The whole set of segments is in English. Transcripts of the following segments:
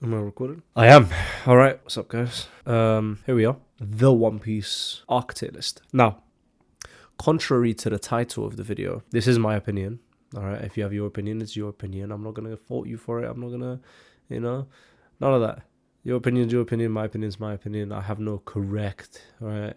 Am I recording? I am. All right. What's up, guys? Here we are. The One Piece arc tier list. Now, contrary to the title of the video, this is my opinion. All right. If you have your opinion, it's your opinion. I'm not gonna fault you for it. I'm not gonna, none of that. Your opinion's your opinion. My opinion's my opinion. I have no correct. All right.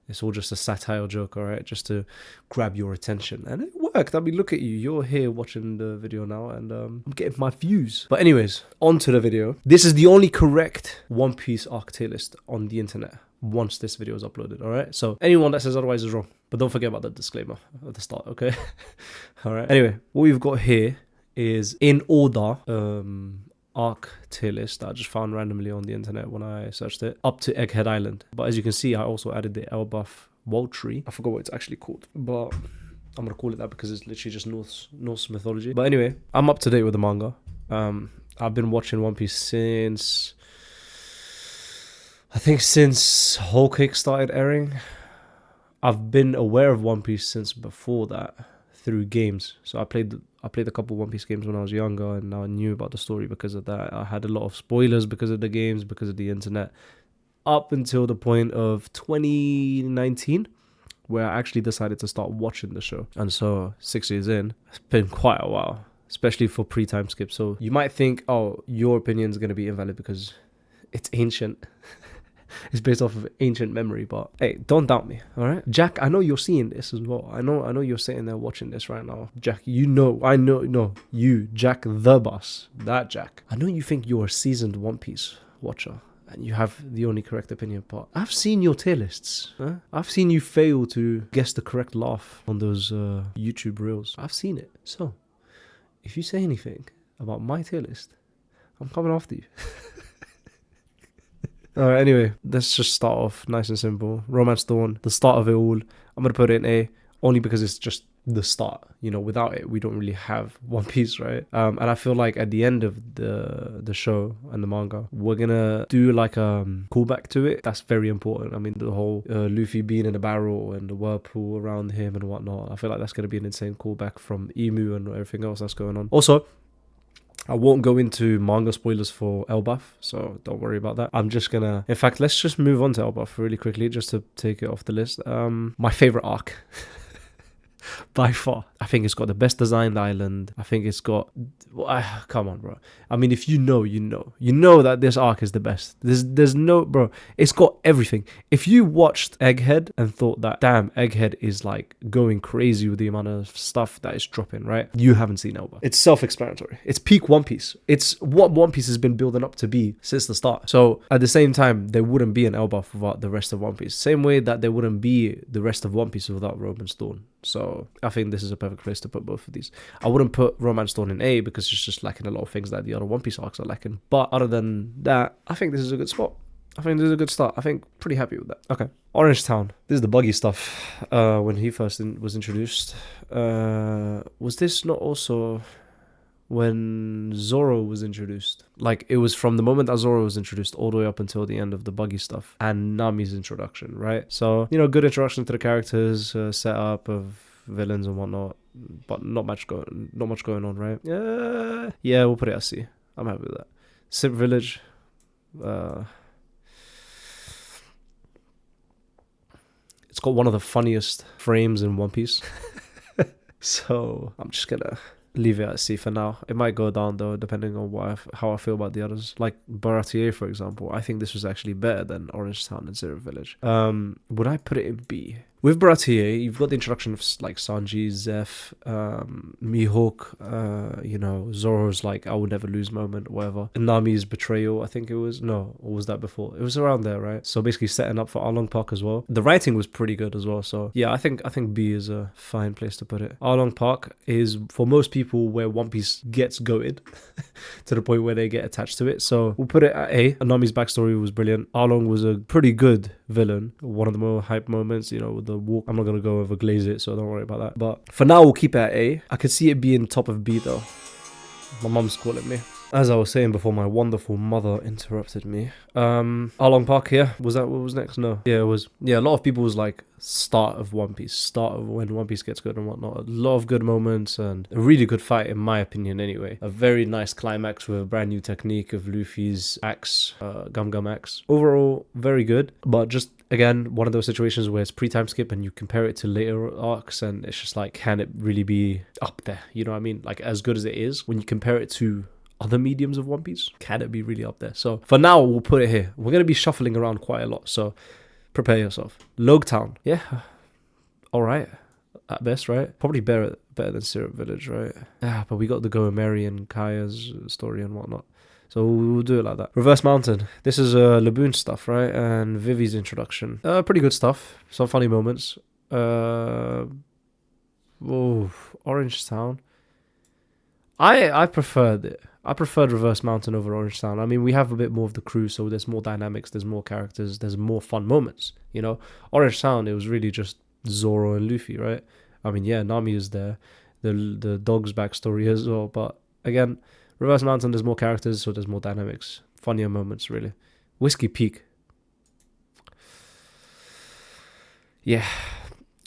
It's all just a satire joke, all right, just to grab your attention. And it worked. I mean, look at you. You're here watching the video now, and I'm getting my views. But anyways, on to the video. This is the only correct One Piece arc tier list on the internet once this video is uploaded, all right? So anyone that says otherwise is wrong. But don't forget about the disclaimer at the start, okay? All right. Anyway, what we've got here is in order, arc tier list that I just found randomly on the internet when I searched it, up to Egghead Island. But as you can see, I also added the Elbaf tree. I forgot what it's actually called, but I'm gonna call it that because it's literally just Norse mythology. But anyway, I'm up to date with the manga. I've been watching One Piece since Whole Cake started airing. I've been aware of One Piece since before that through games. So I played a couple One Piece games when I was younger, and I knew about the story because of that. I had a lot of spoilers because of the games, because of the internet, up until the point of 2019, where I actually decided to start watching the show. And so 6 years in, it's been quite a while, especially for pre-time skip. So you might think, oh, your opinion is going to be invalid because it's ancient. It's based off of ancient memory, but hey, don't doubt me, all right? Jack, I know you're seeing this as well. I know you're sitting there watching this right now. Jack, you, Jack the boss, that Jack. I know you think you're a seasoned One Piece watcher and you have the only correct opinion, but I've seen your tier lists. Huh? I've seen you fail to guess the correct laugh on those YouTube reels. I've seen it. So, if you say anything about my tier list, I'm coming after you. Alright, anyway, let's just start off nice and simple. Romance Dawn, the start of it all. I'm going to put it in A, only because it's just the start. Without it, we don't really have One Piece, right? And I feel like at the end of the show and the manga, we're going to do like a callback to it. That's very important. I mean, the whole Luffy being in a barrel and the whirlpool around him and whatnot. I feel like that's going to be an insane callback from Emu and everything else that's going on. Also, I won't go into manga spoilers for Elbaf, so don't worry about that. I'm just gonna... In fact, let's just move on to Elbaf really quickly, just to take it off the list. My favorite arc. By far. I think it's got the best designed island. I think it's got... come on, bro. I mean, if you know, you know. You know that this arc is the best. There's no... Bro, it's got everything. If you watched Egghead and thought that, damn, Egghead is like going crazy with the amount of stuff that is dropping, right? You haven't seen Elbaf. It's self-explanatory. It's peak One Piece. It's what One Piece has been building up to be since the start. So at the same time, there wouldn't be an Elbaf without the rest of One Piece. Same way that there wouldn't be the rest of One Piece without Romance Dawn. So I think this is a perfect place to put both of these. I wouldn't put Romance Dawn in A because it's just lacking a lot of things that the other One Piece arcs are lacking. But other than that, I think this is a good spot. I think this is a good start. I think pretty happy with that. Okay. Orange Town. This is the buggy stuff. When he first was introduced. Was this not also when Zoro was introduced? Like, it was from the moment that Zoro was introduced all the way up until the end of the buggy stuff and Nami's introduction, right? So, good introduction to the characters, setup of villains and whatnot, but not much going on, right? Yeah, we'll put it as C. I'm happy with that. Sip Village. It's got one of the funniest frames in One Piece. So I'm just gonna leave it at C for now. It might go down though, depending on how I feel about the others. Like Baratier, for example, I think this was actually better than Orange Town and Zero Village. Would I put it in B? With Baratier, you've got the introduction of like Sanji, Zeph, Mihawk, Zoro's like I would never lose moment, or whatever. And Nami's betrayal, I think it was. No, or was that before? It was around there, right? So basically setting up for Arlong Park as well. The writing was pretty good as well. So yeah, I think B is a fine place to put it. Arlong Park is for most people where One Piece gets goated to the point where they get attached to it. So we'll put it at A. Nami's backstory was brilliant. Arlong was a pretty good villain. One of the more hype moments, with the walk. I'm not going to go overglaze it, so don't worry about that. But for now, we'll keep it at A. I could see it being top of B, though. My mum's calling me. As I was saying before, my wonderful mother interrupted me. Along Park, yeah. Was that what was next? No. Yeah, it was. Yeah, a lot of people was like start of One Piece, start of when One Piece gets good and whatnot. A lot of good moments and a really good fight, in my opinion, anyway. A very nice climax with a brand new technique of Luffy's axe, Gum Gum axe. Overall, very good, but just again, one of those situations where it's pre-time skip and you compare it to later arcs and it's just like, can it really be up there? You know what I mean? Like, as good as it is, when you compare it to other mediums of One Piece, can it be really up there? So for now, we'll put it here. We're going to be shuffling around quite a lot, so prepare yourself. Logtown. Yeah. All right. At best, right? Probably better than Syrup Village, right? Yeah, but we got the Goemeri and Kaya's story and whatnot. So we'll do it like that. Reverse Mountain. This is Laboon stuff, right? And Vivi's introduction. Pretty good stuff. Some funny moments. Orange Town. I preferred it. I preferred Reverse Mountain over Orange Town. I mean, we have a bit more of the crew, so there's more dynamics, there's more characters, there's more fun moments, you know? Orange Town, it was really just Zoro and Luffy, right? I mean, yeah, Nami is there. The dog's backstory as well. But again, Reverse Mountain, there's more characters, so there's more dynamics. Funnier moments, really. Whiskey Peak. Yeah,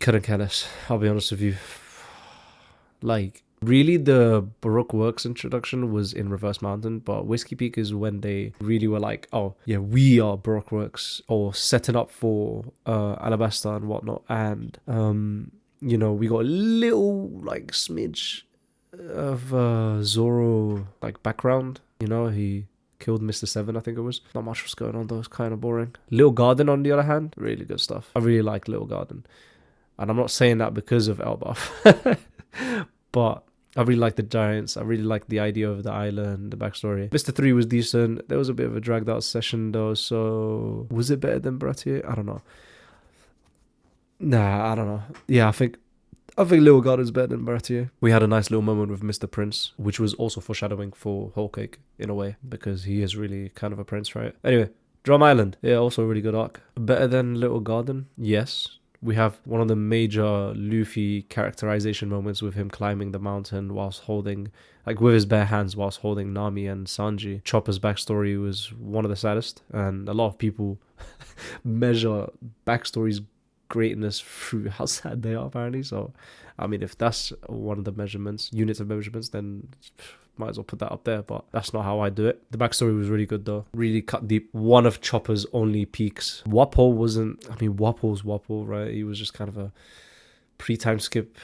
couldn't care less. I'll be honest with you. Like, really, the Baroque Works introduction was in Reverse Mountain, but Whiskey Peak is when they really were like, oh, yeah, we are Baroque Works, or setting up for Alabasta and whatnot. And, you know, we got a little, like, smidge of Zoro, like, background. You know, he killed Mr. Seven, I think it was. Not much was going on, though. It was kind of boring. Little Garden, on the other hand, really good stuff. I really like Little Garden. And I'm not saying that because of Elbaf. But I really like the Giants. I really like the idea of the island, the backstory. Mr. 3 was decent. There was a bit of a dragged out session though, so was it better than Baratier? I don't know. Nah, I don't know. Yeah, I think Little God is better than Baratier. We had a nice little moment with Mr. Prince, which was also foreshadowing for Whole Cake in a way, because he is really kind of a prince, right? Anyway, Drum Island. Yeah, also a really good arc. Better than Little Garden? Yes. We have one of the major Luffy characterization moments with him climbing the mountain whilst holding, like with his bare hands whilst holding Nami and Sanji. Chopper's backstory was one of the saddest, and a lot of people measure backstory's greatness through how sad they are, apparently. So, I mean, if that's one of the units of measurements, then might as well put that up there, but that's not how I do it. The backstory was really good though. Really cut deep. One of Chopper's only peaks. Wapol wasn't, I mean, Wapol's Wapol, right? He was just kind of a pre-time skip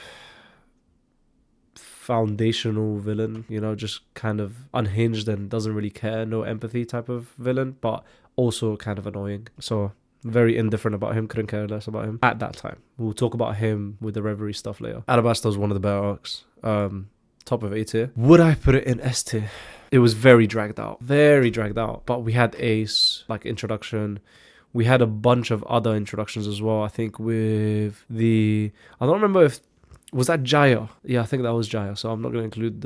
foundational villain, you know, just kind of unhinged and doesn't really care, no empathy type of villain, but also kind of annoying. So very indifferent about him, couldn't care less about him at that time. We'll talk about him with the Reverie stuff later. Alabasta was one of the better arcs. Top of A tier. Would I put it in S tier? It was very dragged out. Very dragged out. But we had Ace, like, introduction. We had a bunch of other introductions as well. I think with the... I don't remember if... Was that Jaya? Yeah, I think that was Jaya. So I'm not going to include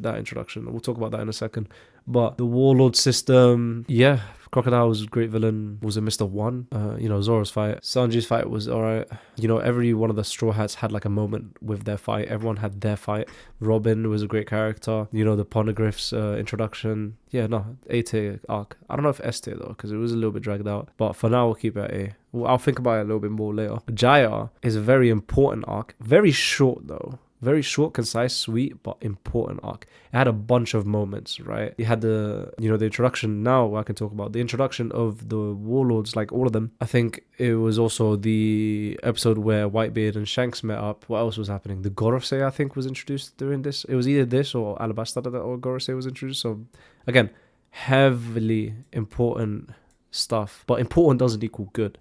that introduction. We'll talk about that in a second. But the Warlord system... Yeah, Crocodile was a great villain. Was it Mr. One? You know, Zoro's fight. Sanji's fight was alright. You know, every one of the Straw Hats had like a moment with their fight. Everyone had their fight. Robin was a great character. You know, the Poneglyphs introduction. Yeah, no, A tier arc. I don't know if S tier though, because it was a little bit dragged out. But for now, we'll keep it at A. Well, I'll think about it a little bit more later. Jaya is a very important arc. Very short though. Very short, concise, sweet, but important arc. It had a bunch of moments, right? It had the introduction. Now I can talk about the introduction of the warlords, like all of them. I think it was also the episode where Whitebeard and Shanks met up. What else was happening? The Gorosei, I think, was introduced during this. It was either this or Alabasta or Gorosei was introduced. So, again, heavily important stuff. But important doesn't equal good.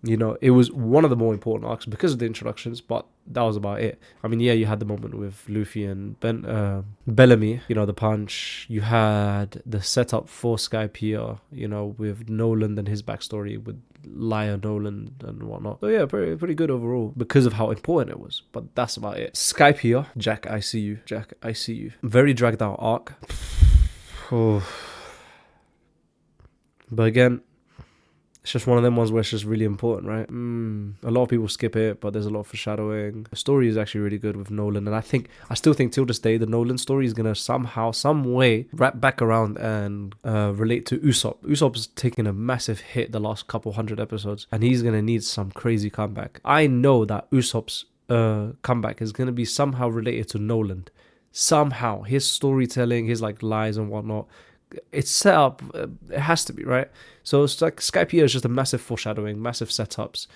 You know, it was one of the more important arcs because of the introductions, but that was about it. I mean, yeah, you had the moment with Luffy and Bellamy, you know, the punch. You had the setup for Skypiea, you know, with Nolan and his backstory with Liar Nolan and whatnot. So yeah, pretty good overall because of how important it was. But that's about it. Skypiea, Jack, I see you. Jack, I see you. Very dragged out arc. Oh. But again, It's just one of them ones where it's just really important, right? A lot of people skip it, but there's a lot of foreshadowing. The story is actually really good with Nolan, and I still think till this day the Nolan story is gonna somehow, some way, wrap back around and relate to Usopp. Usopp's taken a massive hit the last couple hundred episodes, and he's gonna need some crazy comeback. I know that Usopp's comeback is gonna be somehow related to Nolan. Somehow, his storytelling, his like lies and whatnot. It's set up, it has to be, right? So it's like Skypiea is just a massive foreshadowing, massive setups,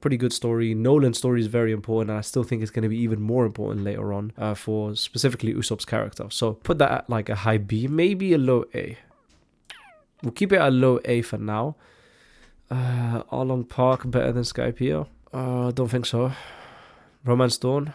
pretty good story. Nolan's story is very important, and I still think it's going to be even more important later on for specifically Usopp's character. So put that at like a high B, maybe a low A. We'll keep it at a low A for now. Arlong Park better than Skypiea? Don't think so. Romance Dawn.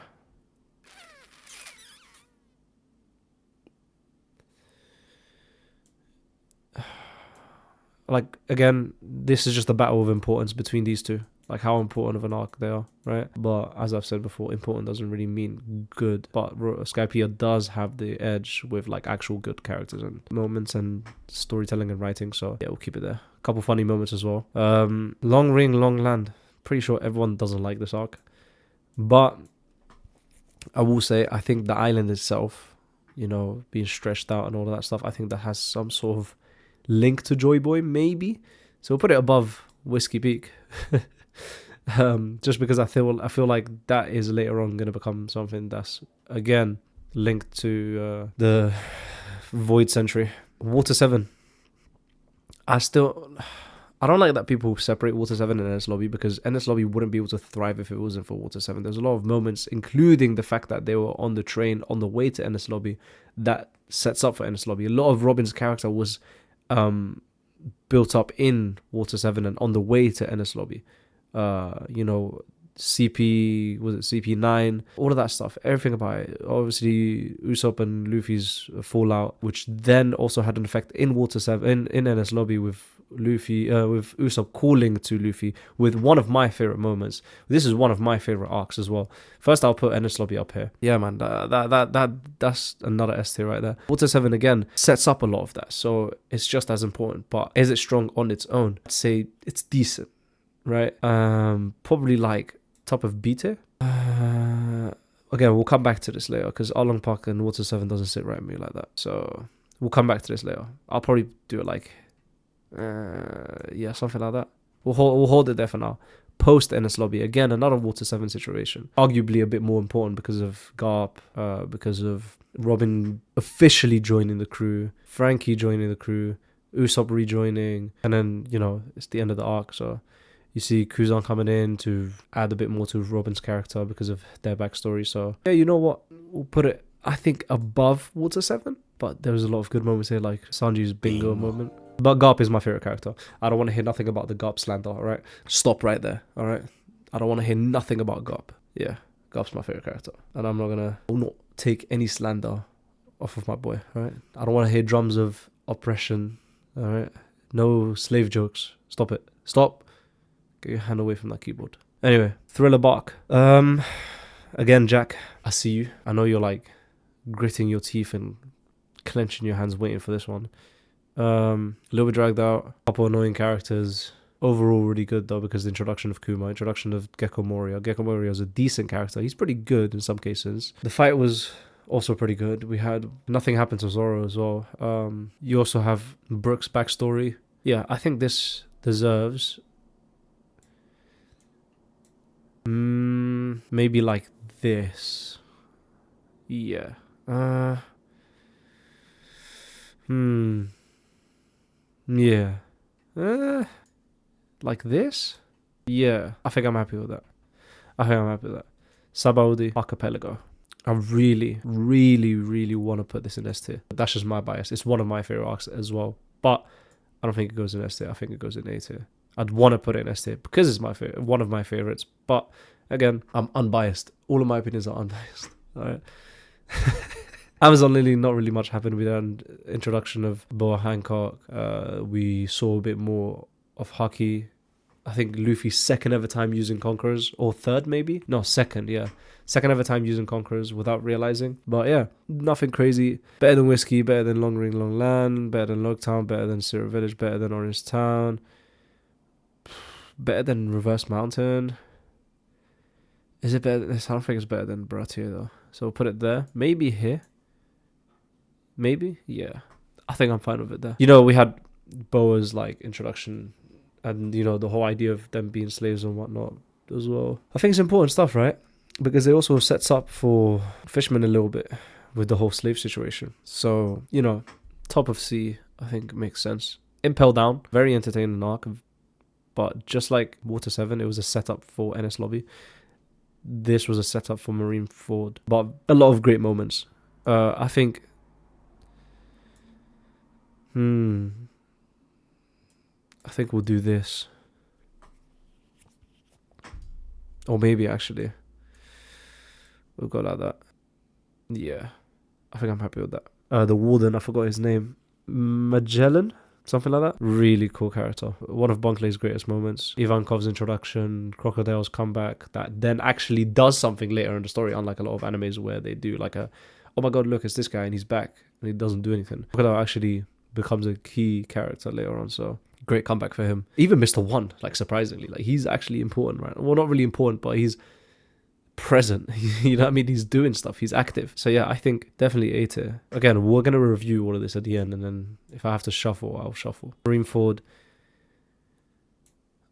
Like, again, this is just a battle of importance between these two. Like, how important of an arc they are, right? But as I've said before, important doesn't really mean good. But Skypiea does have the edge with, like, actual good characters and moments and storytelling and writing. So, yeah, we'll keep it there. A couple funny moments as well. Long Ring, Long Land. Pretty sure everyone doesn't like this arc. But I will say, I think the island itself, you know, being stretched out and all of that stuff, I think that has some sort of link to Joy Boy, maybe. So we'll put it above Whiskey Peak. Just because I feel like that is later on going to become something that's, again, linked to the Void Century. Water 7. I don't like that people separate Water 7 and Enies Lobby, because Enies Lobby wouldn't be able to thrive if it wasn't for Water 7. There's a lot of moments, including the fact that they were on the train on the way to Enies Lobby, that sets up for Enies Lobby. A lot of Robin's character was built up in Water 7 and on the way to Enies Lobby. You know, CP9, all of that stuff, everything about it. Obviously, Usopp and Luffy's fallout, which then also had an effect in Water 7, in Enies Lobby, with Luffy, with Usopp calling to Luffy, with one of my favorite moments. This is one of my favorite arcs as well. First, I'll put Enies Lobby up here. Yeah, man, that's another S tier right there. Water 7 again sets up a lot of that, so it's just as important. But is it strong on its own? I'd say it's decent, right? Probably like top of B tier. Again, we'll come back to this later, because Arlong Park and Water 7 doesn't sit right with me like that. So we'll come back to this later. I'll probably do it like, yeah, something like that. We'll hold it there for now. Post Enies Lobby, again, another Water 7 situation. Arguably a bit more important because of Garp, because of Robin officially joining the crew, Frankie joining the crew, Usopp rejoining, and then, you know, it's the end of the arc, so you see Kuzan coming in to add a bit more to Robin's character because of their backstory. So, yeah, you know what? We'll put it, I think, above Water 7. But there was a lot of good moments here, like Sanji's bingo moment. But Garp is my favorite character. I don't want to hear nothing about the Garp slander, alright? Stop right there, alright? I don't want to hear nothing about Garp. Yeah, Garp's my favorite character. And I will not take any slander off of my boy, alright? I don't want to hear drums of oppression, alright? No slave jokes. Stop it. Stop. Get your hand away from that keyboard. Anyway, Thriller Bark. Again, Jack, I see you. I know you're like gritting your teeth and clenching your hands waiting for this one. A little bit dragged out. Couple annoying characters. Overall, really good though, because the introduction of Kuma, introduction of Gecko Moria. Gecko Moria is a decent character. He's pretty good in some cases. The fight was also pretty good. We had nothing happen to Zoro as well. You also have Brooke's backstory. Yeah, I think this deserves maybe like this. Yeah. Yeah. Like this? Yeah. I think I'm happy with that. Sabaody Archipelago. I really, really, really want to put this in S tier. That's just my bias. It's one of my favorite arcs as well. But I don't think it goes in S tier. I think it goes in A tier. I'd want to put it in S tier because it's my favorite, one of my favorites. But again, I'm unbiased. All of my opinions are unbiased. All right. Amazon Lily, not really much happened with an introduction of Boa Hancock. We saw a bit more of Haki. I think Luffy's second ever time using Conquerors, or third maybe? No, second, yeah. Second ever time using Conquerors without realizing. But yeah, nothing crazy. Better than Whiskey, better than Long Ring Long Land, better than Logtown, better than Syrup Village, better than Orange Town. better than Reverse Mountain. Is it better? I don't think it's better than Bratia though. So we'll put it there. Maybe here. Maybe? Yeah. I think I'm fine with it there. You know, we had Boa's like introduction and, you know, the whole idea of them being slaves and whatnot as well. I think it's important stuff, right? Because it also sets up for Fishman a little bit with the whole slave situation. So, you know, top of C, I think makes sense. Impel down, very entertaining arc. But just like Water 7, it was a setup for NS Lobby. This was a setup for Marineford. But a lot of great moments. I think... I think we'll do this. Or maybe actually. We'll go like that. Yeah. I think I'm happy with that. The Warden, I forgot his name. Magellan? Something like that. Really cool character. One of Bunkley's greatest moments. Ivankov's introduction, Crocodile's comeback, that then actually does something later in the story, unlike a lot of animes where they do like a, oh my god, look, it's this guy and he's back and he doesn't do anything. Crocodile actually becomes a key character later on, so great comeback for him. Even Mr. One, like surprisingly, like he's actually important, right? Well, not really important, but he's present. You know what I mean? He's doing stuff. He's active. So yeah, I think definitely A tier. Again, we're gonna review all of this at the end, and then if I have to shuffle, I'll shuffle. Marineford.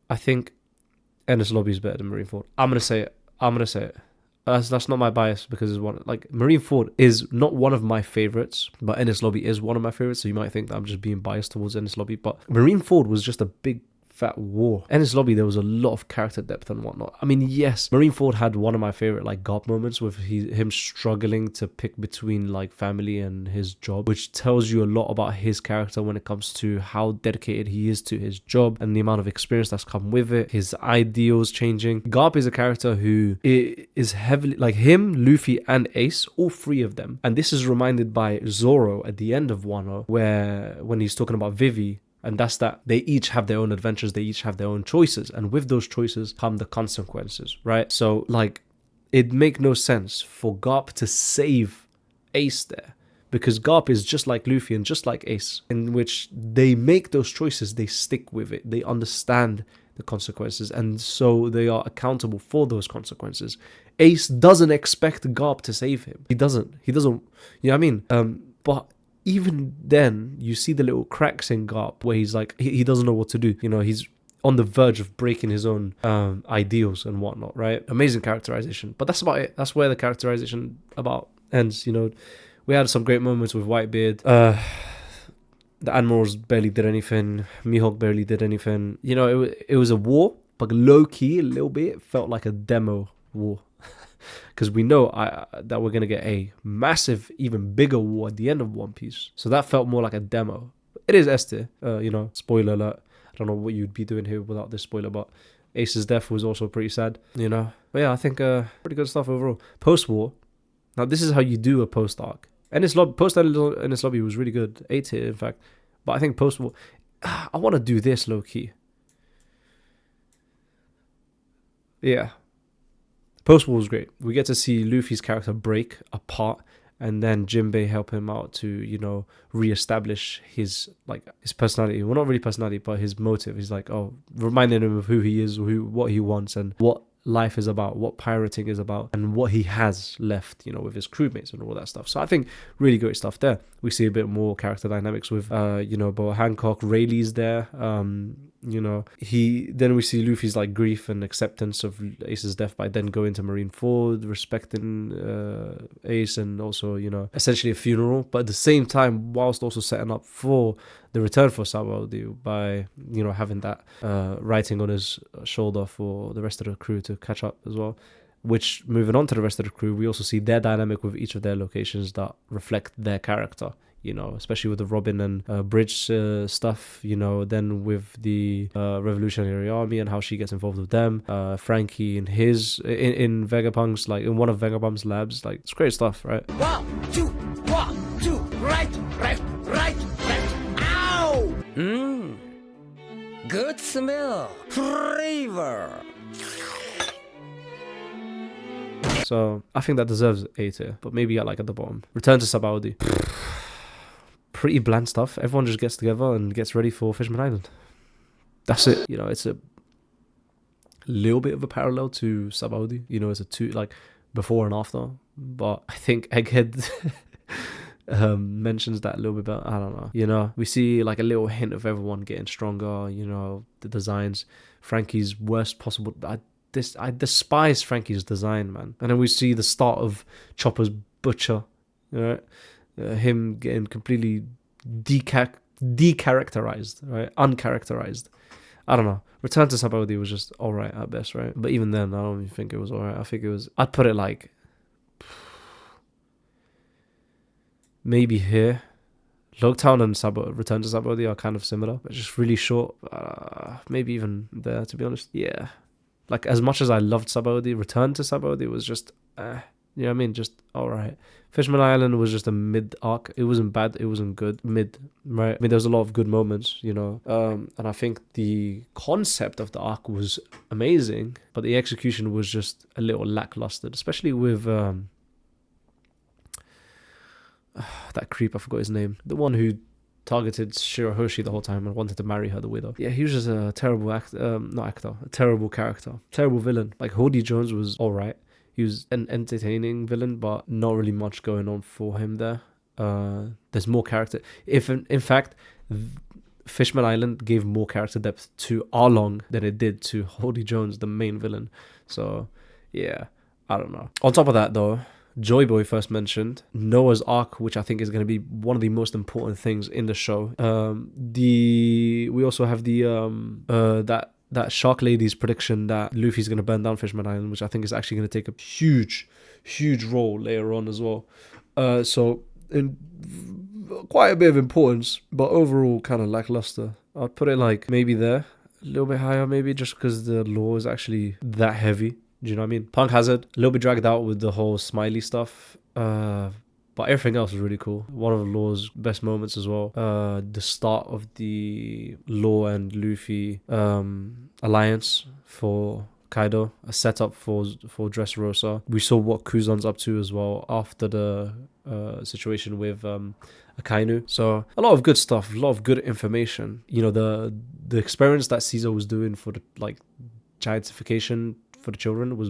I think NS Lobby is better than Marineford. I'm gonna say it. That's not my bias because it's one like Marineford is not one of my favorites, but NS Lobby is one of my favorites. So you might think that I'm just being biased towards NS Lobby, but Marineford was just a big fat war. NS Lobby, there was a lot of character depth and whatnot. I mean, yes, Marineford had one of my favorite like Garp moments with him struggling to pick between like family and his job, which tells you a lot about his character when it comes to how dedicated he is to his job and the amount of experience that's come with it, his ideals changing. Garp is a character who is heavily like him, Luffy and Ace, all three of them. And this is reminded by Zoro at the end of Wano, where when he's talking about Vivi, and that's that they each have their own adventures, they each have their own choices, and with those choices come the consequences, right? So like it make no sense for Garp to save Ace there, because Garp is just like Luffy and just like Ace, in which they make those choices, they stick with it, they understand the consequences, and so they are accountable for those consequences. Ace doesn't expect Garp to save him. He doesn't, you know what I mean? But even then, you see the little cracks in Garp where he's like, he doesn't know what to do. You know, he's on the verge of breaking his own ideals and whatnot, right? Amazing characterization. But that's about it. That's where the characterization about ends, you know. We had some great moments with Whitebeard. The Admirals barely did anything. Mihawk barely did anything. You know, it was a war, but low-key, a little bit, felt like a demo war. Because we know that we're going to get a massive, even bigger war at the end of One Piece. So that felt more like a demo. It is S tier, you know, spoiler alert. I don't know what you'd be doing here without this spoiler, but Ace's death was also pretty sad, you know. But yeah, I think pretty good stuff overall. Post-war. Now, this is how you do a post-arc. Post-NS Lobby was really good. A tier, in fact. But I think post-war, I want to do this low-key. Yeah. Post-war was great. We get to see Luffy's character break apart, and then Jinbei help him out to, you know, re-establish his personality. Well, not really personality, but his motive. He's like, oh, reminding him of who he is, what he wants, and what life is about, what pirating is about, and what he has left, you know, with his crewmates and all that stuff. So I think really great stuff there. We see a bit more character dynamics with, you know, Boa Hancock. Rayleigh's there. You know, then we see Luffy's like grief and acceptance of Ace's death by then going to Marineford, respecting Ace, and also, you know, essentially a funeral, but at the same time, whilst also setting up for the return for Sabaody by, you know, having that writing on his shoulder for the rest of the crew to catch up as well. Which, moving on to the rest of the crew, we also see their dynamic with each of their locations that reflect their character. You know, especially with the Robin and Bridge stuff, you know, then with the Revolutionary Army and how she gets involved with them. Frankie in Vegapunk's, like in one of Vegapunk's labs, like it's great stuff, right? 1, 2, right, left. Ow! Good smell. Flavor. So I think that deserves A tier, but maybe at the bottom. Return to Sabaody. Pretty bland stuff. Everyone just gets together and gets ready for Fishman Island. That's it. You know, it's a a little bit of a parallel to Sabaody. You know, it's a two, like, before and after. But I think Egghead mentions that a little bit better. I don't know. You know, we see like a little hint of everyone getting stronger. You know, the designs. Frankie's worst possible. I despise Frankie's design, man. And then we see the start of Chopper's butcher. Right, him getting completely decharacterized, right, uncharacterized. I don't know. Return to Sabaody was just alright at best, right? But even then, I don't even think it was alright. I think it was. I'd put it like maybe here. Logtown and Return to Sabaody are kind of similar, but just really short. Maybe even there, to be honest. Yeah. Like, as much as I loved Sabaody, Return to Sabaody was just, you know what I mean? Just alright. Fishman Island was just a mid arc. It wasn't bad. It wasn't good. Mid, right? I mean, there was a lot of good moments, you know. And I think the concept of the arc was amazing, but the execution was just a little lackluster, especially with that creep. I forgot his name. The one who targeted Shirahoshi the whole time and wanted to marry her, the widow. Yeah, he was just a terrible a terrible character, terrible villain. Like, Hody Jones was alright. He was an entertaining villain, but not really much going on for him there. There's more character. If in fact, Fishman Island gave more character depth to Arlong than it did to Hody Jones, the main villain. So yeah, I don't know. On top of that, though, Joy Boy first mentioned Noah's Ark, which I think is going to be one of the most important things in the show. We also have the that Shark Lady's prediction that Luffy's going to burn down Fishman Island, which I think is actually going to take a huge role later on as well. So in quite a bit of importance, but overall kind of lackluster. I'd put it like maybe there, a little bit higher maybe, just because the lore is actually that heavy. Do you know what I mean? Punk Hazard, a little bit dragged out with the whole smiley stuff. But everything else was really cool. One of Law's best moments as well. The start of the Law and Luffy alliance for Kaido, a setup for Dressrosa. We saw what Kuzan's up to as well after the situation with Akainu. So a lot of good stuff, a lot of good information. You know, the experiments that Caesar was doing for the like giantification for the children was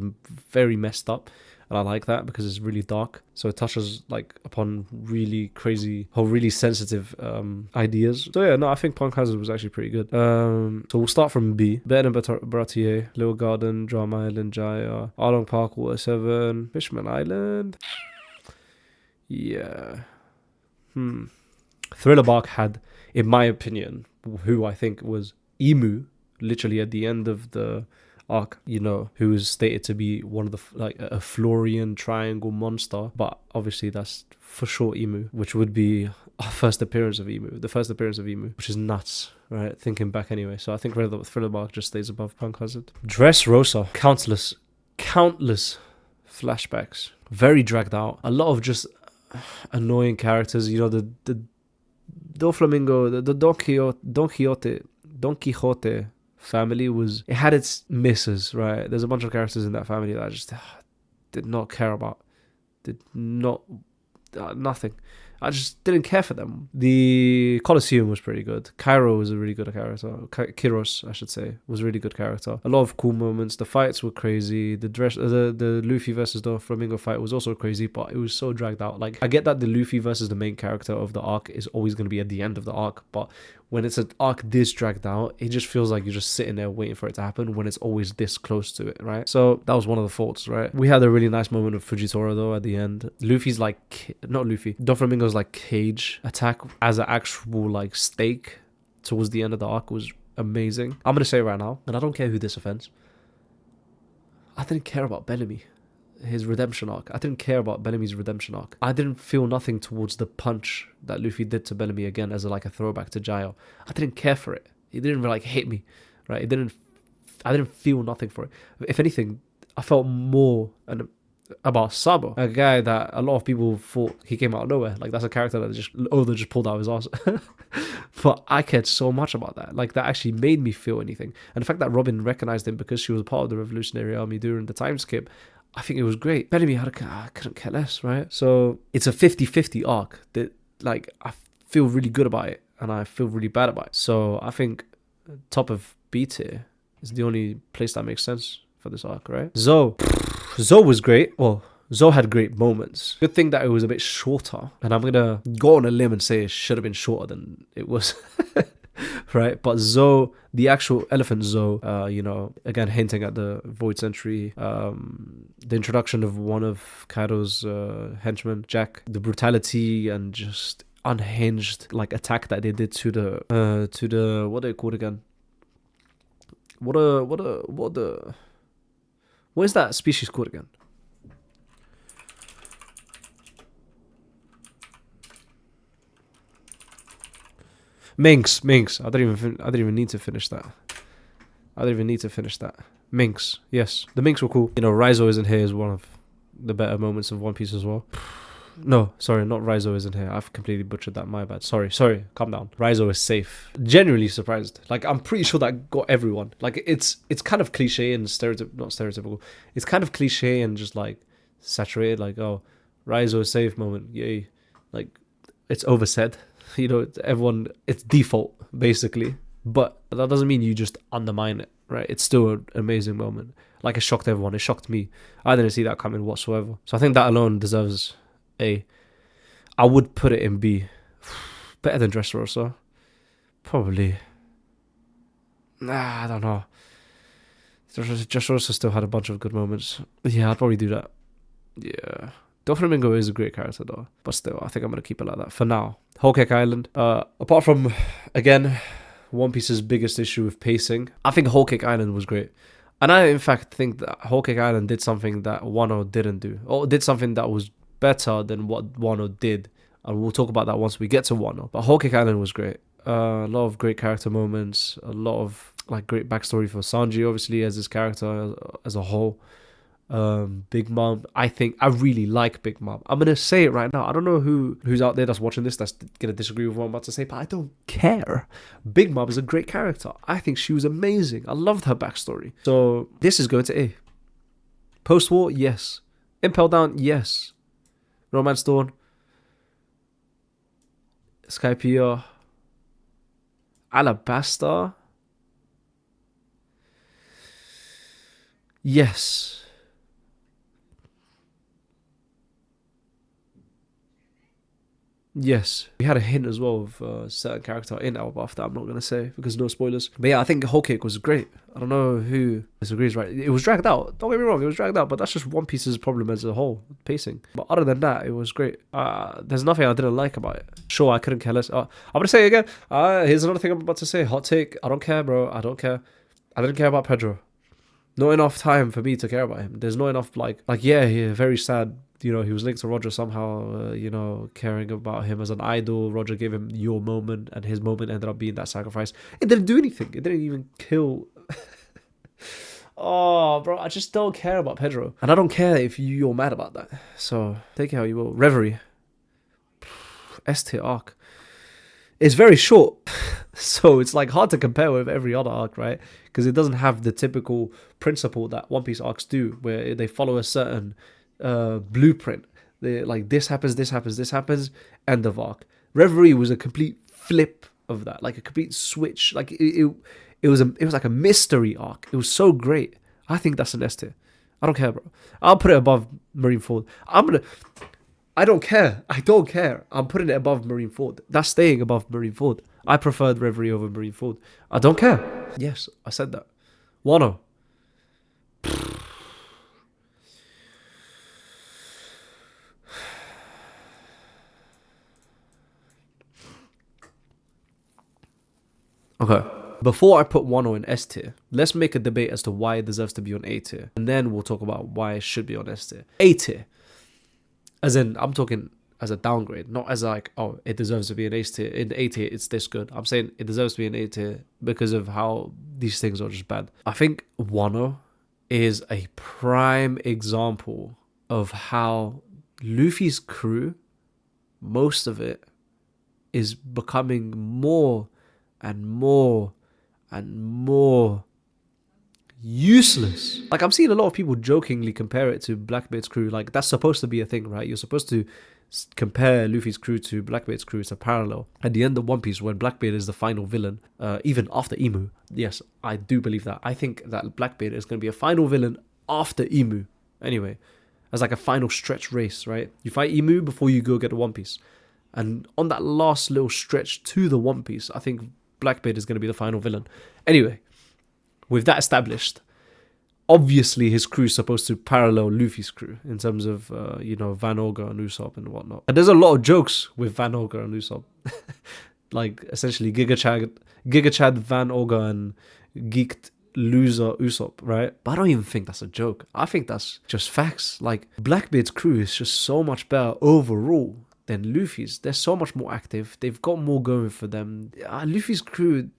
very messed up, and I like that because it's really dark, so it touches like upon really crazy or really sensitive ideas. So yeah, no, I think Punk Hazard was actually pretty good. So we'll start from B. Better than Baratier, Little Garden, Drama Island, Jaya, Arlong Park, Water 7, Fishman Island. Yeah. Thriller Bark had, in my opinion, who I think was Emu, literally at the end of the arc, you know, who is stated to be one of the like a Florian triangle monster, but obviously that's for sure Emu, which would be our first appearance of Emu, which is nuts, right? Thinking back anyway. So I think Thriller Bark just stays above Punk Hazard. Dressrosa, countless flashbacks, very dragged out, a lot of just annoying characters. You know, the Doflamingo, the Don Quixote family it had its misses, right? There's a bunch of characters in that family that I just did not care about. Nothing. I just didn't care for them. The Colosseum was pretty good. Cairo was a really good character. Kiros, I should say, was a really good character. A lot of cool moments. The fights were crazy. The Luffy versus the Flamingo fight was also crazy, but it was so dragged out. Like, I get that the Luffy versus the main character of the arc is always going to be at the end of the arc, but when it's an arc this dragged out, it just feels like you're just sitting there waiting for it to happen when it's always this close to it, right? So that was one of the faults, right? We had a really nice moment of Fujitora though at the end. Luffy's like, not Luffy, Doflamingo's like cage attack as an actual like stake towards the end of the arc was amazing. I'm gonna say it right now, and I don't care who this offends, I didn't care about Bellamy. His redemption arc. I didn't care about Bellamy's redemption arc. I didn't feel nothing towards the punch that Luffy did to Bellamy again as a throwback to Jayo. I didn't care for it. It didn't like hit me, right? I didn't feel nothing for it. If anything, I felt more about Sabo, a guy that a lot of people thought he came out of nowhere. Like, that's a character that just pulled out his ass. But I cared so much about that. Like, that actually made me feel anything. And the fact that Robin recognized him because she was part of the Revolutionary Army during the time skip, I think it was great. Bellamy, I couldn't care less, right? So it's a 50-50 arc that, like, I feel really good about it and I feel really bad about it. So I think top of B tier It's the only place that makes sense for this arc, right? Zou. Zou was great. Well, Zou had great moments. Good thing that it was a bit shorter. And I'm going to go on a limb and say it should have been shorter than it was. Right? But Zou, the actual elephant Zou, you know, again, hinting at the Void Sentry, the introduction of one of Kaido's henchmen, Jack, the brutality and just unhinged like attack that they did to the what are they called again? What is that species called again? Minx. I didn't even need to finish that. Minx. Yes, the Minx were cool. You know, Raizo isn't here is one of the better moments of One Piece as well. No, sorry, not Raizo isn't here. I've completely butchered that. My bad. Sorry. Calm down. Raizo is safe. Genuinely surprised. Like, I'm pretty sure that got everyone. Like, it's kind of cliche and not stereotypical. It's kind of cliche and just like saturated. Like, oh, Raizo is safe moment. Yay. Like, it's oversaid. You know, everyone, it's default basically. But that doesn't mean you just undermine it, right? It's still an amazing moment. Like, it shocked everyone. It shocked me. I didn't see that coming whatsoever. So I think that alone deserves A. I would put it in B. Better than Dressrosa. Probably. Nah, I don't know. Dressrosa still had a bunch of good moments. Yeah, I'd probably do that. Yeah. Doflamingo is a great character though. But still, I think I'm going to keep it like that. For now. Whole Cake Island. Apart from, again, One Piece's biggest issue with pacing, I think Whole Cake Island was great. And I, in fact, think that Whole Cake Island did something that Wano didn't do. Or did something that was better than what Wano did. And we'll talk about that once we get to Wano. But Whole Cake Island was great. A lot of great character moments. A lot of like great backstory for Sanji, obviously, as his character as a whole. Big Mom, I really like Big Mom. I'm gonna say it right now. I don't know who's out there that's watching this that's gonna disagree with what I'm about to say, but I don't care. Big Mom is a great character. I think she was amazing. I loved her backstory. So this is going to A. Post-war, yes. Impel Down, yes. Romance Dawn, Skypiea, Alabasta, yes. Yes, we had a hint as well of a certain character in Elbaf that I'm not going to say because no spoilers. But yeah, I think Whole Cake was great. I don't know who disagrees, right? It was dragged out. Don't get me wrong, it was dragged out, but that's just One Piece's problem as a whole, pacing. But other than that, it was great. There's nothing I didn't like about it. Sure, I couldn't care less. I'm going to say it again. Here's another thing I'm about to say. Hot take. I don't care, bro. I don't care. I didn't care about Pedro. Not enough time for me to care about him. There's not enough, yeah, very sad. You know, he was linked to Roger somehow, you know, caring about him as an idol. Roger gave him your moment, and his moment ended up being that sacrifice. It didn't do anything. It didn't even kill. Oh, bro, I just don't care about Pedro. And I don't care if you're mad about that. So, take it how you will. Reverie. S-tier arc. It's very short. So, it's like hard to compare with every other arc, right? Because it doesn't have the typical principle that One Piece arcs do, where they follow a certain blueprint. They like this happens, end of arc. Reverie was a complete flip of that, like a complete switch. Like it was like a mystery arc. It was so great. I think that's an S tier. I don't care, bro. I'll put it above Marineford. I don't care. I'm putting it above Marineford. That's staying above Marineford. I preferred Reverie over Marineford. I don't care. Yes, I said that. Wano. Okay. Before I put Wano in S tier, let's make a debate as to why it deserves to be on A tier. And then we'll talk about why it should be on S tier. A tier. As in, I'm talking as a downgrade, not as like, oh, it deserves to be an A tier. In A tier, it's this good. I'm saying it deserves to be an A tier because of how these things are just bad. I think Wano is a prime example of how Luffy's crew, most of it, is becoming more and more and more useless. Like, I'm seeing a lot of people jokingly compare it to Blackbeard's crew. Like, that's supposed to be a thing, right? You're supposed to compare Luffy's crew to Blackbeard's crew, it's a parallel. At the end of One Piece, when Blackbeard is the final villain, even after Emu, yes, I do believe that. I think that Blackbeard is going to be a final villain after Emu. Anyway, as like a final stretch race, right? You fight Emu before you go get the One Piece. And on that last little stretch to the One Piece, I think Blackbeard is going to be the final villain. Anyway, with that established, obviously his crew is supposed to parallel Luffy's crew in terms of, Van Ogre and Usopp and whatnot. And there's a lot of jokes with Van Ogre and Usopp. Like, essentially, Giga Chad, Van Ogre, and Geeked Loser Usopp, right? But I don't even think that's a joke. I think that's just facts. Like, Blackbeard's crew is just so much better overall than Luffy's. They're so much more active. They've got more going for them. Luffy's crew,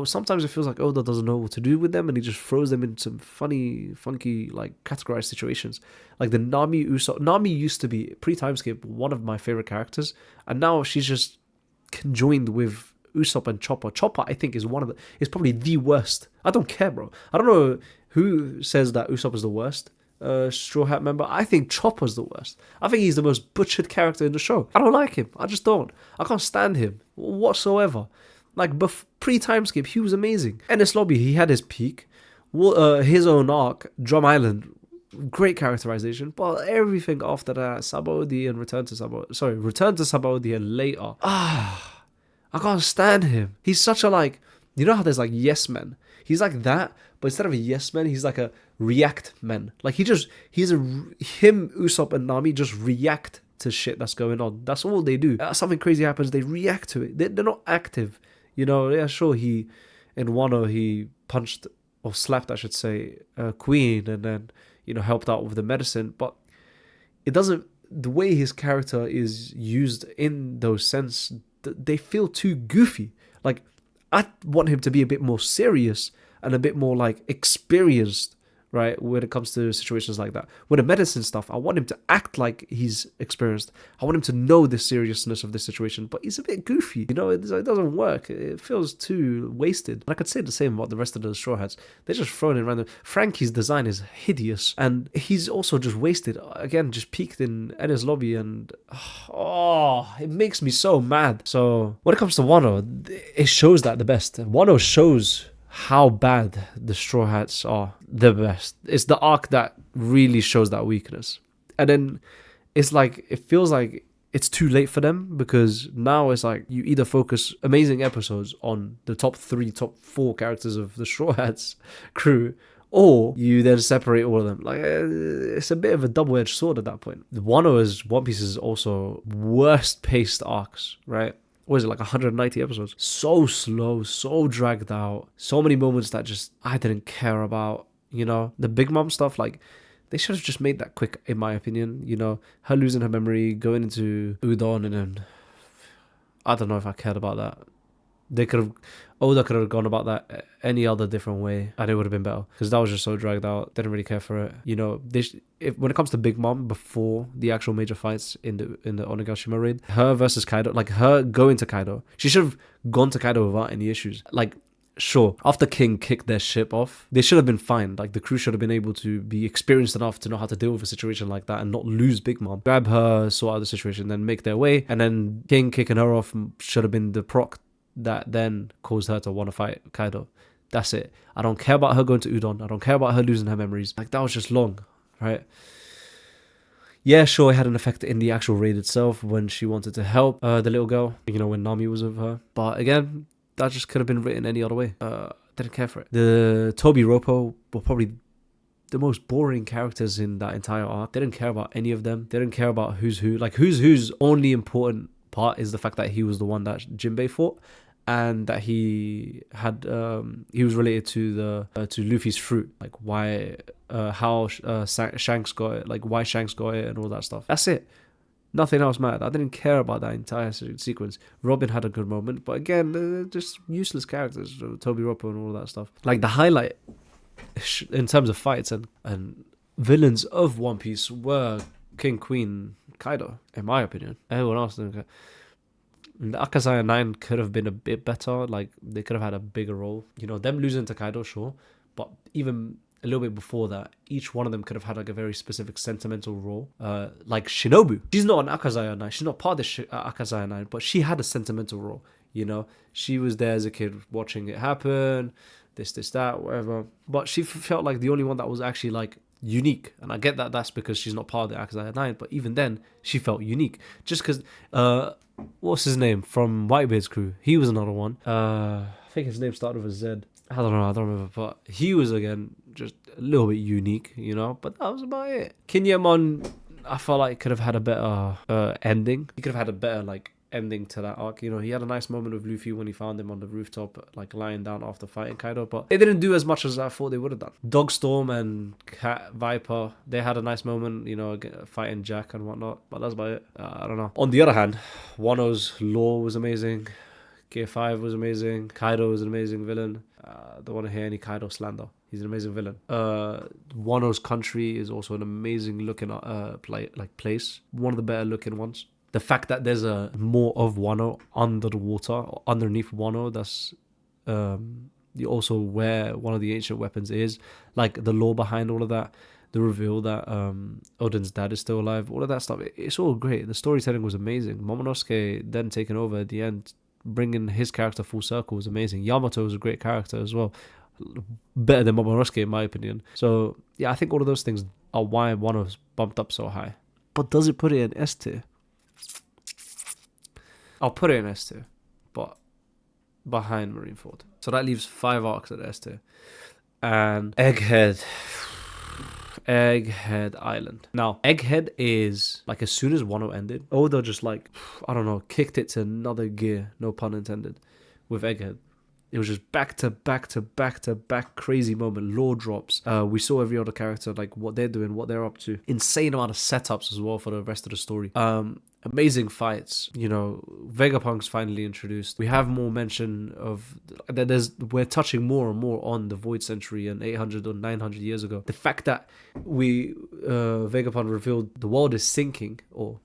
sometimes it feels like Oda doesn't know what to do with them, and he just throws them into some funky, like, categorized situations. Like the Nami Usopp. Nami used to be, pre-time skip, one of my favorite characters, and now she's just conjoined with Usopp and Chopper. Chopper, I think, is probably the worst. I don't care, bro. I don't know who says that Usopp is the worst Straw Hat member. I think Chopper's the worst. I think he's the most butchered character in the show. I don't like him. I just don't. I can't stand him whatsoever. Like, pre-time skip, he was amazing. Ennis Lobby, he had his peak. His own arc, Drum Island, great characterization. But everything after that, Sabaody and Return to Sabaody and later. I can't stand him. He's such a, like, you know how there's like yes men? He's like that, but instead of a yes man, he's like a react man. Like, him, Usopp and Nami just react to shit that's going on. That's all they do. Something crazy happens, they react to it. They're not active. Yeah, sure, in Wano, he punched, or slapped, I should say, Queen, and then, helped out with the medicine. But the way his character is used in those sense, they feel too goofy. Like, I want him to be a bit more serious and a bit more, like, experienced, right, when it comes to situations like that. With the medicine stuff, I want him to act like he's experienced. I want him to know the seriousness of this situation, but he's a bit goofy. It doesn't work. It feels too wasted. And I could say the same about the rest of the Straw Hats. They're just thrown in random. Frankie's design is hideous, and he's also just wasted. Again, just peaked in Ennis Lobby, and it makes me so mad. So when it comes to Wano, it shows that the best. Wano shows how bad the Straw Hats are the best. It's the arc that really shows that weakness. And then it's like, it feels like it's too late for them, because now it's like you either focus amazing episodes on the top 4 characters of the Straw Hats crew, or you then separate all of them. Like, it's a bit of a double-edged sword at that point. One Piece is also worst paced arcs, right? What is it, like 190 episodes? So slow, so dragged out. So many moments that just I didn't care about. The Big Mom stuff, like, they should have just made that quick, in my opinion. Her losing her memory, going into Udon, and then I don't know if I cared about that. Oda could have gone about that any other different way, and it would have been better, because that was just so dragged out. Didn't really care for it. When it comes to Big Mom, before the actual major fights in the Onigashima raid, her versus Kaido, like, her going to Kaido, she should have gone to Kaido without any issues. Like, sure, after King kicked their ship off, they should have been fine. Like, the crew should have been able to be experienced enough to know how to deal with a situation like that and not lose Big Mom. Grab her, sort out the situation, then make their way, and then King kicking her off should have been the proc that then caused her to want to fight Kaido. That's it. I don't care about her going to Udon. I don't care about her losing her memories. Like, that was just long, right? Yeah, sure, it had an effect in the actual raid itself when she wanted to help the little girl, when Nami was with her. But again, that just could have been written any other way. Didn't care for it. The Toby Roppo were probably the most boring characters in that entire arc. They didn't care about any of them. They didn't care about who's who. Like, who's only important part is the fact that he was the one that Jinbei fought, and that he was related to Luffy's fruit, like how Shanks got it, like why Shanks got it, and all that stuff. That's it. Nothing else mattered. I didn't care about that entire sequence. Robin had a good moment, but again, they're just useless characters. Toby Roppo and all that stuff. Like, the highlight in terms of fights and villains of One Piece were King, Queen, Kaido, in my opinion. Everyone else didn't care. The Akazaya 9 could have been a bit better. Like, they could have had a bigger role. Them losing to Kaido, sure. But even a little bit before that, each one of them could have had like a very specific sentimental role. Like Shinobu, she's not an Akazaya Knight, she's not part of the Akazaya Knight, but she had a sentimental role. You know, she was there as a kid watching it happen, this, that, whatever. But she felt like the only one that was actually like unique, and I get that that's because she's not part of the Akazaya Nine, but even then she felt unique just because what's his name from Whitebeard's crew, he was another one. I think his name started with a Z. I don't know, I don't remember, but he was again just a little bit unique, you know, but that was about it. Kinyamon, I felt like could have had a better ending. He could have had a better like ending to that arc. You know, he had a nice moment with Luffy when he found him on the rooftop, like lying down after fighting Kaido, but they didn't do as much as I thought they would have done. Dogstorm and Cat Viper, they had a nice moment, you know, fighting Jack and whatnot, but that's about it. I don't know. On the other hand, Wano's lore was amazing. Gear 5 was amazing. Kaido was an amazing villain. Don't want to hear any Kaido slander. He's an amazing villain. Wano's country is also an amazing looking place. One of the better looking ones. The fact that there's a more of Wano under the water, or underneath Wano, that's also where one of the ancient weapons is. Like the lore behind all of that, the reveal that Odin's dad is still alive, all of that stuff. It's all great. The storytelling was amazing. Momonosuke then taking over at the end, bringing his character full circle was amazing. Yamato was a great character as well. Better than Momonosuke in my opinion. So yeah, I think all of those things are why Wano's bumped up so high. But does it put it in S tier? I'll put it in S tier, but behind Marineford. So that leaves 5 arcs at S tier. And Egghead Island. Now, Egghead is like as soon as Wano ended, Oda just like, I don't know, kicked it to another gear, no pun intended, with Egghead. It was just back to back crazy moment. Lore drops. We saw every other character, like what they're doing, what they're up to. Insane amount of setups as well for the rest of the story. Amazing fights. You know, Vegapunk's finally introduced. We have more mention of we're touching more and more on the Void Century and 800 or 900 years ago. The fact that Vegapunk revealed the world is sinking, or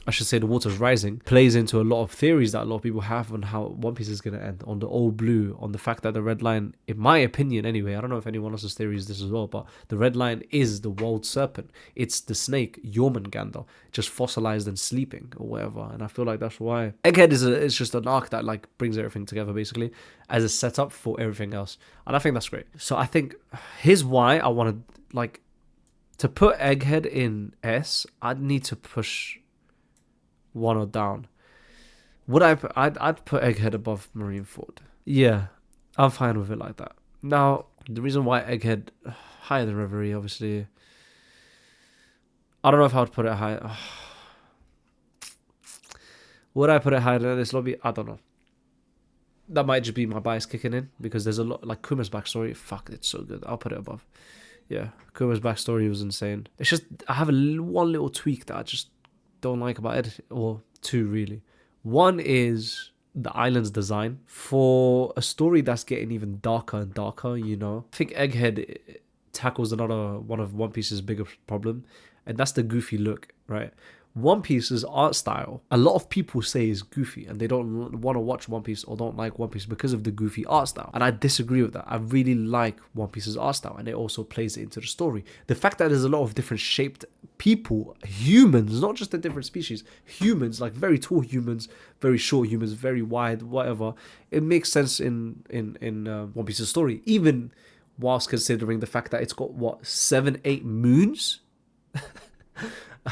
I should say the water's rising, plays into a lot of theories that a lot of people have on how One Piece is going to end, on the old blue, on the fact that the red line, in my opinion anyway, I don't know if anyone else's theory is this as well, but the red line is the world serpent. It's the snake, Jormungandr, just fossilized and sleeping or whatever, and I feel like that's why Egghead is just an arc that like brings everything together basically as a setup for everything else, and I think that's great. So I think here's why I wanted, like, to put Egghead in S, I'd need to push Wano down. I'd put Egghead above Marineford. Yeah, I'm fine with it like that. Now, the reason why Egghead higher than Reverie, obviously, I don't know if I would put it higher. Would I put it higher than this lobby? I don't know. That might just be my bias kicking in, because there's a lot, like Kuma's backstory. Fuck, it's so good. I'll put it above. Yeah, Kuma's backstory was insane. It's just I have one little tweak that I just don't like about it, or two really. One is the island's design for a story that's getting even darker and darker, you know. I think Egghead tackles another one of One Piece's bigger problem, and that's the goofy look, right? One Piece's art style, a lot of people say is goofy, and they don't want to watch One Piece or don't like One Piece because of the goofy art style. And I disagree with that. I really like One Piece's art style, and it also plays it into the story. The fact that there's a lot of different shaped people, humans, not just a different species, humans, like very tall humans, very short humans, very wide, whatever. It makes sense in One Piece's story, even whilst considering the fact that it's got, what, 7-8 moons?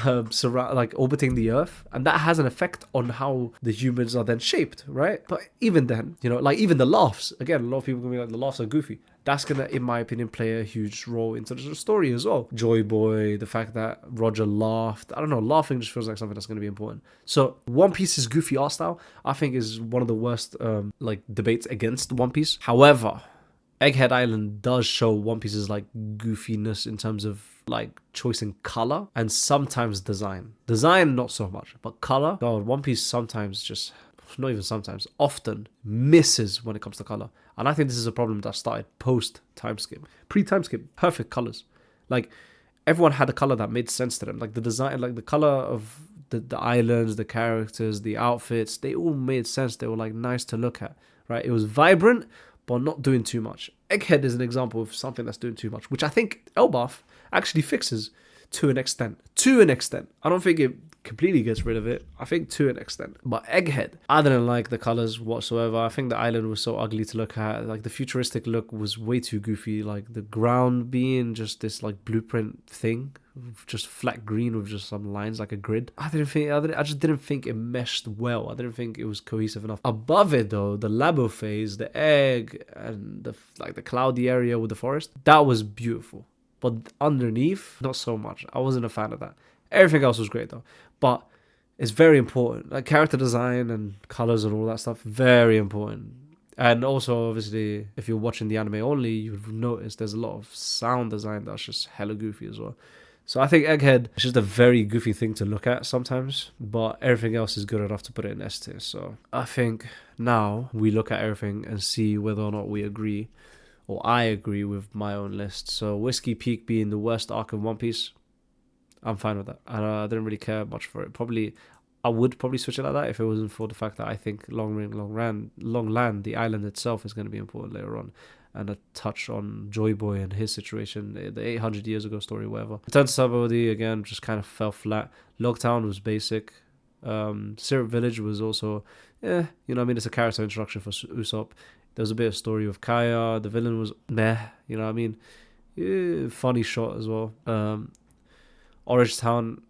Like orbiting the earth, and that has an effect on how the humans are then shaped, right? But even then, you know, like even the laughs, again, a lot of people are gonna be like, the laughs are goofy. That's gonna, in my opinion, play a huge role into the story as well. Joy Boy, the fact that Roger laughed, I don't know, laughing just feels like something that's gonna be important. So One Piece's goofy art style, I think, is one of the worst like debates against One Piece. However, Egghead Island does show One Piece's like goofiness in terms of like choice in color and sometimes design. Design not so much, but color, God, One Piece sometimes just, not even sometimes, often misses when it comes to color. And I think this is a problem that started post time skip. Pre time skip, perfect colors. Like everyone had a color that made sense to them. Like the design, like the color of the islands, the characters, the outfits, they all made sense. They were like nice to look at, right? It was vibrant, but not doing too much. Egghead is an example of something that's doing too much, which I think Elbaf actually fixes to an extent. To an extent. I don't think it completely gets rid of it. I think to an extent. But Egghead, I didn't like the colors whatsoever. I think the island was so ugly to look at. Like the futuristic look was way too goofy. Like the ground being just this like blueprint thing, just flat green with just some lines like a grid. I just didn't think it meshed well. I didn't think it was cohesive enough. Above it though, the labo phase, the egg, and the cloudy area with the forest, that was beautiful. But underneath, not so much. I wasn't a fan of that. Everything else was great though. But it's very important. Like character design and colors and all that stuff, very important. And also, obviously, if you're watching the anime only, you've noticed there's a lot of sound design that's just hella goofy as well. So I think Egghead is just a very goofy thing to look at sometimes, but everything else is good enough to put it in S tier. So I think now we look at everything and see whether or not we agree, or I agree with my own list. So Whiskey Peak being the worst arc in One Piece, I'm fine with that. I didn't really care much for it. I would probably switch it like that if it wasn't for the fact that I think Long Land, the island itself, is going to be important later on. And a touch on Joy Boy and his situation, the 800 years ago story, whatever. Return to Sabaody, again, just kind of fell flat. Logtown was basic. Syrup Village was also, it's a character introduction for Usopp. There was a bit of story with Kaya. The villain was meh, funny shot as well. Orange Town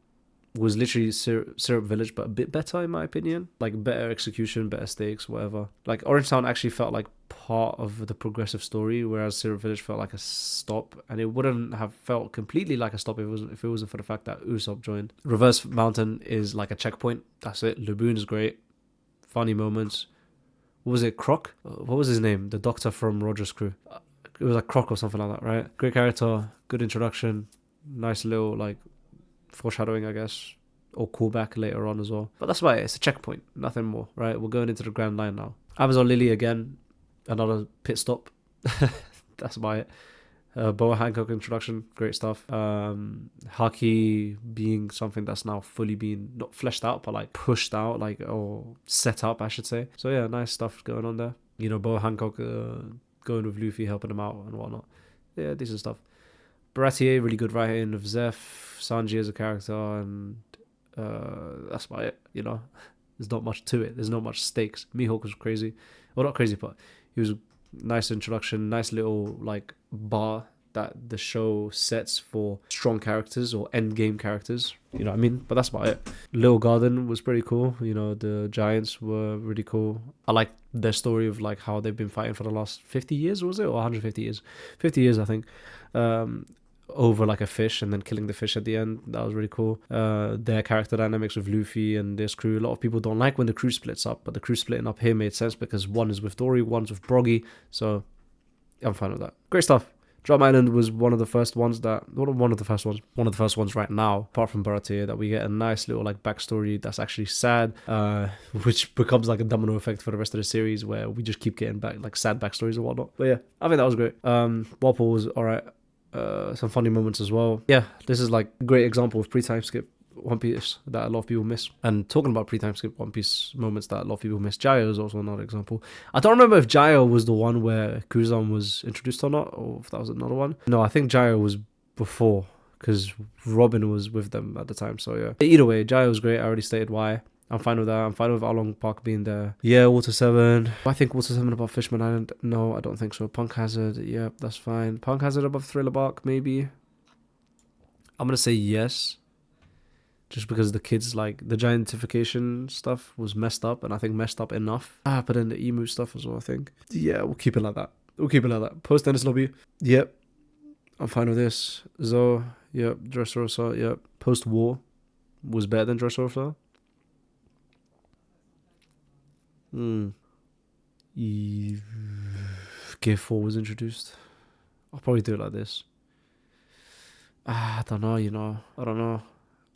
was literally Syrup Village, but a bit better in my opinion. Like better execution, better stakes, whatever. Like Orange Town actually felt like part of the progressive story, whereas Syrup Village felt like a stop, and it wouldn't have felt completely like a stop if it wasn't for the fact that Usopp joined. Reverse Mountain is like a checkpoint. That's it. Laboon is great. Funny moments. What was it? Croc? What was his name? The doctor from Roger's crew. It was like Croc or something like that, right? Great character, good introduction, nice little like foreshadowing, I guess, or callback later on as well. But that's why it's a checkpoint, nothing more, right? We're going into the Grand Line now. Amazon Lily again, another pit stop. That's about it. Boa Hancock introduction, great stuff. Haki being something that's now fully being not fleshed out, but like pushed out, like, or set up, I should say. So yeah, nice stuff going on there. Boa Hancock going with Luffy, helping him out and whatnot. Yeah, decent stuff. Baratier, really good writing of Zeph, Sanji as a character, and that's about it, There's not much to it. There's not much stakes. Mihawk was crazy. Well, not crazy, but he was a nice introduction, nice little, like, bar that the show sets for strong characters or end game characters. You know what I mean? But that's about it. Little Garden was pretty cool. The giants were really cool. I like their story of, like, how they've been fighting for the last 50 years, was it? Or 150 years? 50 years, I think. Over like a fish and then killing the fish at the end. That was really cool. Their character dynamics with Luffy and this crew. A lot of people don't like when the crew splits up, but the crew splitting up here made sense because one is with Dory, one's with Broggy. So I'm fine with that. Great stuff. Drum Island was one of the first ones right now, apart from Baratier, that we get a nice little like backstory that's actually sad, which becomes like a domino effect for the rest of the series where we just keep getting back like sad backstories and whatnot. But yeah, I think that was great. Walpole was alright. Some funny moments as well. Yeah, this is like a great example of pre-time skip One Piece that a lot of people miss. And talking about pre-time skip One Piece moments that a lot of people miss, Gyro is also another example. I don't remember if Gyro was the one where Kuzan was introduced or not, or if that was another one. No, I think Gyro was before, because Robin was with them at the time, so yeah. Either way, Gyro was great. I already stated why. I'm fine with that. I'm fine with Along Park being there. Yeah, Water 7. I think Water 7 above Fishman Island. No, I don't think so. Punk Hazard. Yeah, that's fine. Punk Hazard above Thriller Bark, maybe. I'm going to say yes. Just because the kids, like, the giantification stuff was messed up. And I think messed up enough. But then the emu stuff as well, I think. Yeah, we'll keep it like that. Post Tennis Lobby. Yep. I'm fine with this. Zou. Yep. Dressrosa. Yep. Post War was better than Dressrosa. Gear 4 was introduced. I'll probably do it like this. I don't know, I don't know.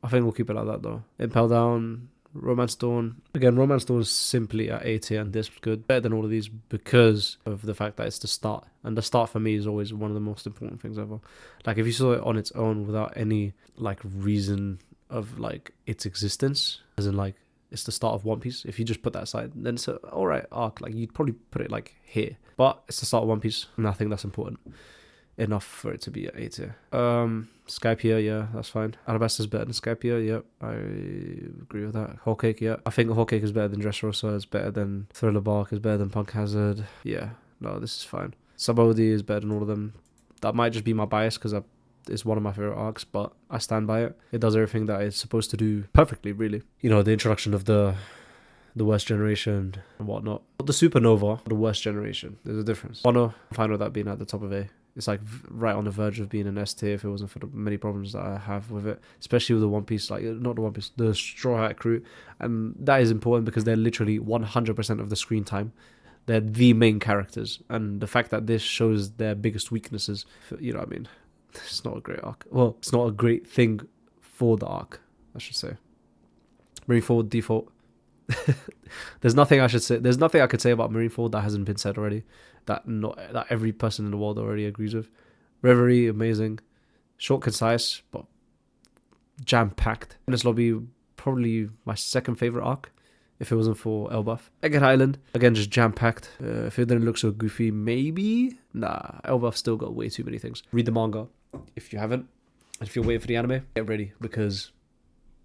I think we'll keep it like that though. Impel Down, Romance Dawn. Again, Romance Dawn is simply at A tier and this was good. Better than all of these because of the fact that it's the start. And the start for me is always one of the most important things ever. Like if you saw it on its own without any like reason of like its existence, as in like it's the start of One Piece. If you just put that aside, then it's an alright arc. Like, you'd probably put it like here, but it's the start of One Piece, and I think that's important enough for it to be at A tier. Skypiea, yeah, that's fine. Alabasta is better than Skypiea, yep, I agree with that. Whole Cake, yeah, I think Whole Cake is better than Dressrosa, it's better than Thriller Bark, is better than Punk Hazard. Yeah, no, this is fine. Sabaody is better than all of them. That might just be my bias because it's one of my favorite arcs, but I stand by it. It does everything that it's supposed to do perfectly, really. You know, the introduction of the worst generation and whatnot. The Supernova, the worst generation. There's a difference. Wano, I'm fine with that being at the top of A. It's like right on the verge of being an S tier if it wasn't for the many problems that I have with it, especially with the One Piece, like not the One Piece, the Straw Hat crew, and that is important because they're literally 100% of the screen time. They're the main characters, and the fact that this shows their biggest weaknesses, you know what I mean? It's not a great arc. Well, it's not a great thing for the arc, I should say. Marineford default. There's nothing I should say. There's nothing I could say about Marineford that hasn't been said already. That every person in the world already agrees with. Reverie, amazing, short, concise, but jam packed. In this lobby, probably my second favorite arc, if it wasn't for Elbaf. Egghead Island, again, just jam packed. If it didn't look so goofy, maybe. Nah, Elbaf still got way too many things. Read the manga if you haven't. If you're waiting for the anime, get ready because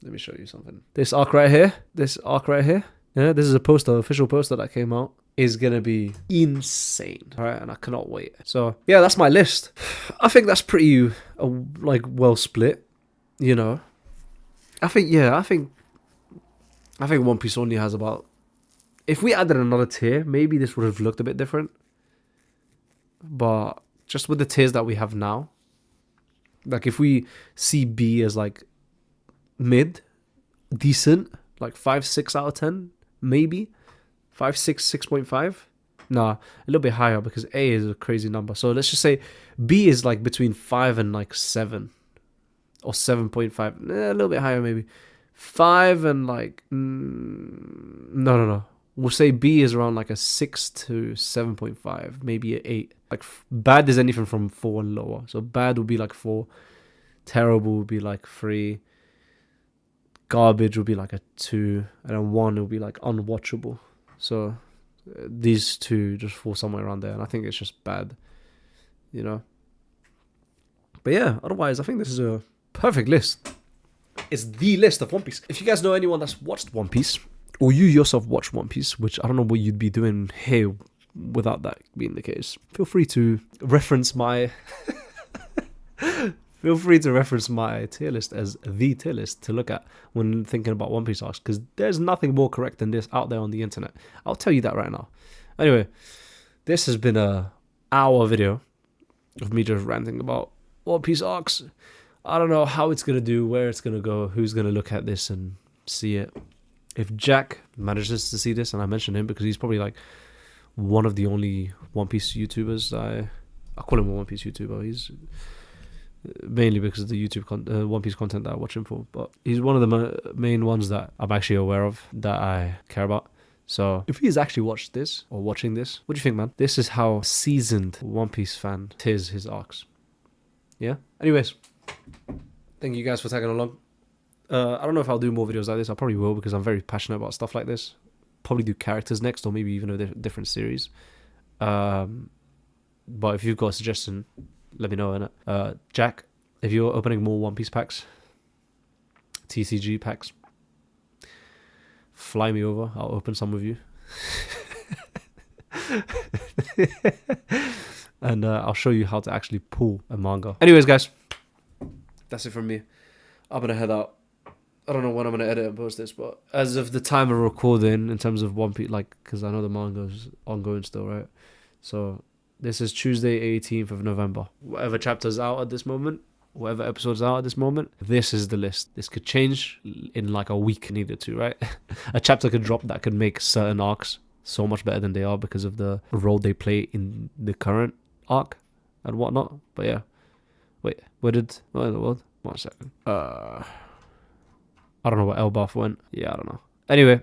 let me show you something. This arc right here, yeah, this is a poster, official poster that came out, is gonna be insane. All right, and I cannot wait. So yeah, that's my list. I think that's pretty like well split. You know, I think One Piece only has about. If we added another tier, maybe this would have looked a bit different. But just with the tiers that we have now, like if we see B as like mid, decent, like 5, 6 out of 10, maybe 5, 6, 6.5. Nah, a little bit higher because A is a crazy number. So let's just say B is like between 5 and like 7 or 7.5. A little bit higher maybe. 5 and like no. We'll say B is around like a 6 to 7.5, maybe an 8. Like bad is anything from 4 and lower. So bad would be like 4, terrible would be like 3, garbage would be like a 2, and then 1 would be like unwatchable. So these two just fall somewhere around there, and I think it's just bad, you know. But yeah, otherwise I think this is a perfect list. It's the list of One Piece. If you guys know anyone that's watched One Piece, or you yourself watch One Piece, which I don't know what you'd be doing here without that being the case, feel free to reference my tier list as the tier list to look at when thinking about One Piece arcs, because there's nothing more correct than this out there on the internet. I'll tell you that right now. Anyway, this has been a hour video of me just ranting about One Piece arcs. I don't know how it's going to do, where it's going to go, who's going to look at this and see it. If Jack manages to see this, and I mention him because he's probably like one of the only One Piece YouTubers. I call him a One Piece YouTuber. He's mainly because of the YouTube One Piece content that I watch him for. But he's one of the main ones that I'm actually aware of, that I care about. So if he's actually watched this or watching this, what do you think, man? This is how seasoned One Piece fan tis his arcs. Yeah? Anyways, thank you guys for tagging along. I don't know if I'll do more videos like this. I probably will because I'm very passionate about stuff like this. Probably do characters next, or maybe even a different series. But if you've got a suggestion, let me know. Innit? Jack, if you're opening more One Piece packs, TCG packs, fly me over. I'll open some with you. And I'll show you how to actually pull a manga. Anyways, guys, that's it from me. I'm going to head out. I don't know when I'm going to edit and post this, but as of the time of recording, in terms of One Piece, like, because I know the manga's ongoing still, right? So this is Tuesday, 18th of November. Whatever chapter's out at this moment, whatever episode's out at this moment, this is the list. This could change in like a week, needed to, right? A chapter could drop that could make certain arcs so much better than they are because of the role they play in the current arc and whatnot. But yeah, wait, what in the world? 1 second. I don't know where Elbaf went. Yeah, I don't know. Anyway,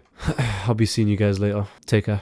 I'll be seeing you guys later. Take care.